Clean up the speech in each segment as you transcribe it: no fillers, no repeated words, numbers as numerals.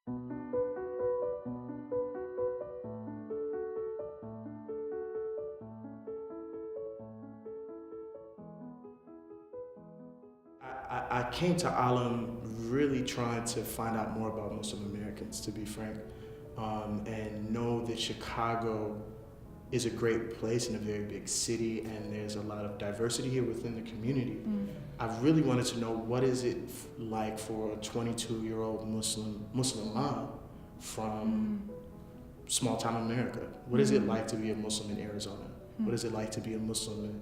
I came to ALIM really trying to find out more about Muslim Americans, to be frank, and know that Chicago is a great place and a very big city, and there's a lot of diversity here within the community. I really wanted to know, what is it like for a 22-year-old Muslim mom from small town America? What is it like to be a Muslim in Arizona? What is it like to be a Muslim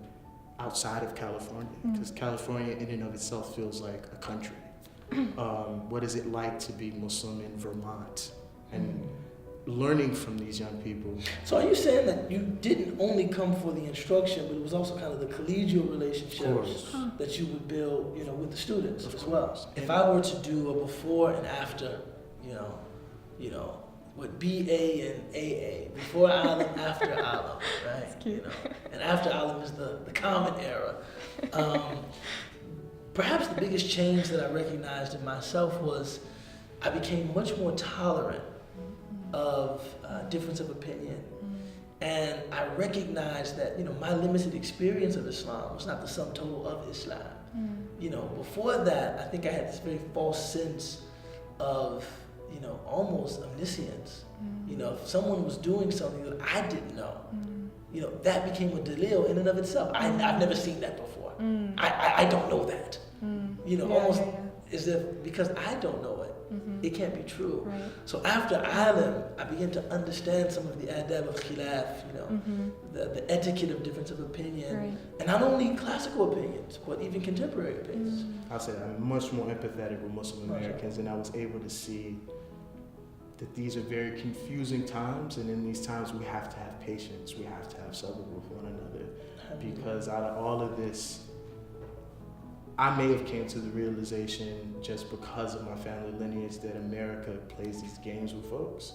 outside of California? Because California in and of itself feels like a country. What is it like to be Muslim in Vermont? And learning from these young people. So are you saying that you didn't only come for the instruction, but it was also kind of the collegial relationships that you would build, with the students as well? If I were to do a before and after, with BA and AA, before ALIM, after ALIM, right? That's cute. And after ALIM is the common era. Perhaps the biggest change that I recognized in myself was I became much more tolerant of difference of opinion. And I recognized that, my limited experience of Islam was not the sum total of Islam. Before that, I think I had this very false sense of, almost omniscience. If someone was doing something that I didn't know, that became a delil in and of itself. I've never seen that before. I don't know that. Almost as if because I don't know it, it can't be true. Right. So after ALIM, I began to understand some of the adab of khilaf, the etiquette of difference of opinion, Right. and not only classical opinions, but even contemporary opinions. I'll say I'm much more empathetic with Muslim Americans, and I was able to see that these are very confusing times, and in these times we have to have patience, we have to have sabr with one another, because out of all of this, I may have came to the realization just because of my family lineage that America plays these games with folks.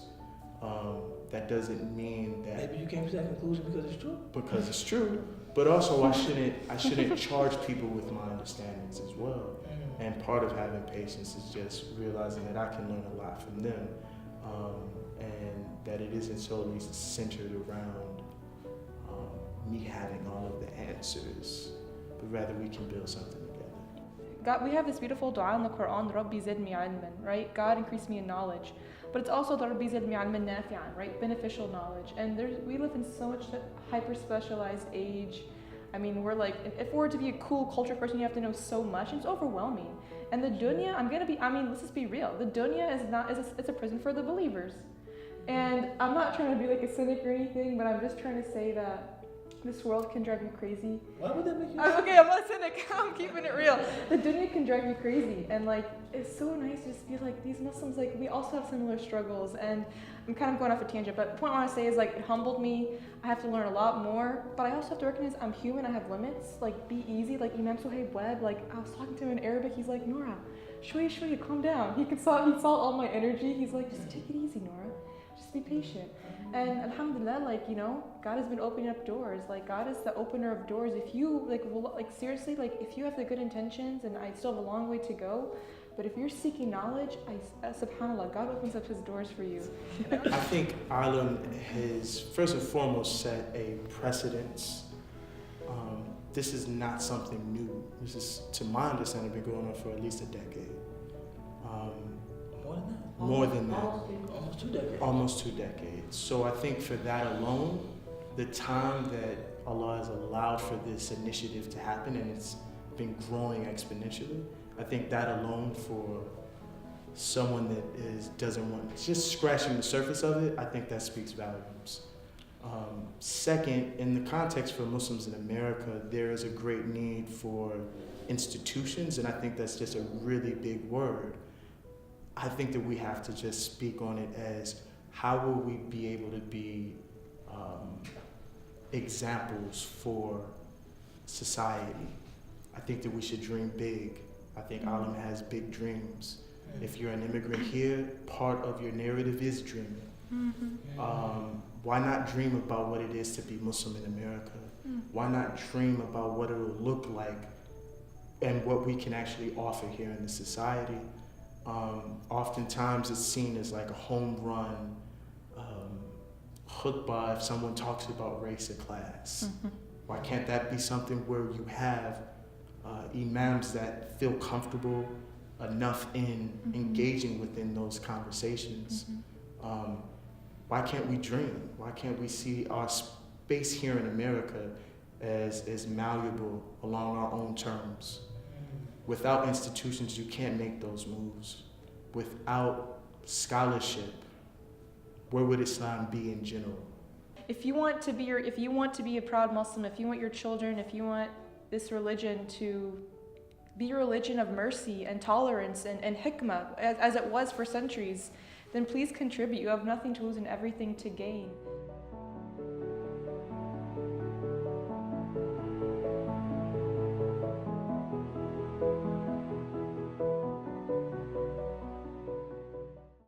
That doesn't mean that Maybe you came to that conclusion because it's true. Because it's true, but also I shouldn't charge people with my understandings as well. And part of having patience is just realizing that I can learn a lot from them, and that it isn't solely centered around me having all of the answers, but rather we can build something together. God, we have this beautiful dua in the Quran, Rabbi zidni ilman, right? God, increase me in knowledge. But it's also the Rabbi zidni ilman nafi'an, right? Beneficial knowledge. And we live in so much hyper-specialized age. I mean, we're like, if we're to be a cool culture person, you have to know so much, and it's overwhelming. And the dunya, let's just be real. The dunya it's a prison for the believers. And I'm not trying to be like a cynic or anything, but I'm just trying to say that this world can drive you crazy. Why would that make you Okay, I'm not a cynic. I'm keeping it real. The dunya can drive you crazy, and it's so nice to just be like, these Muslims, we also have similar struggles. And I'm kind of going off a tangent, but the point I want to say is it humbled me. I have to learn a lot more, but I also have to recognize I'm human. I have limits. Be easy. Imam Suhaib Webb. I was talking to him in Arabic. He's like, Nora, shway, calm down. He saw all my energy. He's like, just take it easy, Nora. Just be patient. And alhamdulillah, God has been opening up doors. God is the opener of doors. If you, seriously, if you have the good intentions, and I still have a long way to go, but if you're seeking knowledge, subhanAllah, God opens up his doors for you. I think ALIM has, first and foremost, set a precedence. This is not something new. This is, to my understanding, been going on for at least a decade. More than that? More than that. Almost 2 decades. Almost 2 decades. So I think for that alone, the time that Allah has allowed for this initiative to happen, and it's been growing exponentially, I think that alone for someone that doesn't want, just scratching the surface of it, I think that speaks volumes. Second, in the context for Muslims in America, there is a great need for institutions, and I think that's just a really big word. I think that we have to just speak on it as how will we be able to be examples for society. I think that we should dream big. I think ALIM has big dreams. If you're an immigrant here, part of your narrative is dreaming. Why not dream about what it is to be Muslim in America? Why not dream about what it will look like and what we can actually offer here in the society? Oftentimes it's seen as like a home run khutbah if someone talks about race or class. Why can't that be something where you have imams that feel comfortable enough in engaging within those conversations? Why can't we dream? Why can't we see our space here in America as malleable along our own terms? Without institutions, you can't make those moves. Without scholarship, where would Islam be in general? If you want to be a proud Muslim, if you want your children, if you want this religion to be a religion of mercy and tolerance and hikmah, as it was for centuries, then please contribute. You have nothing to lose and everything to gain.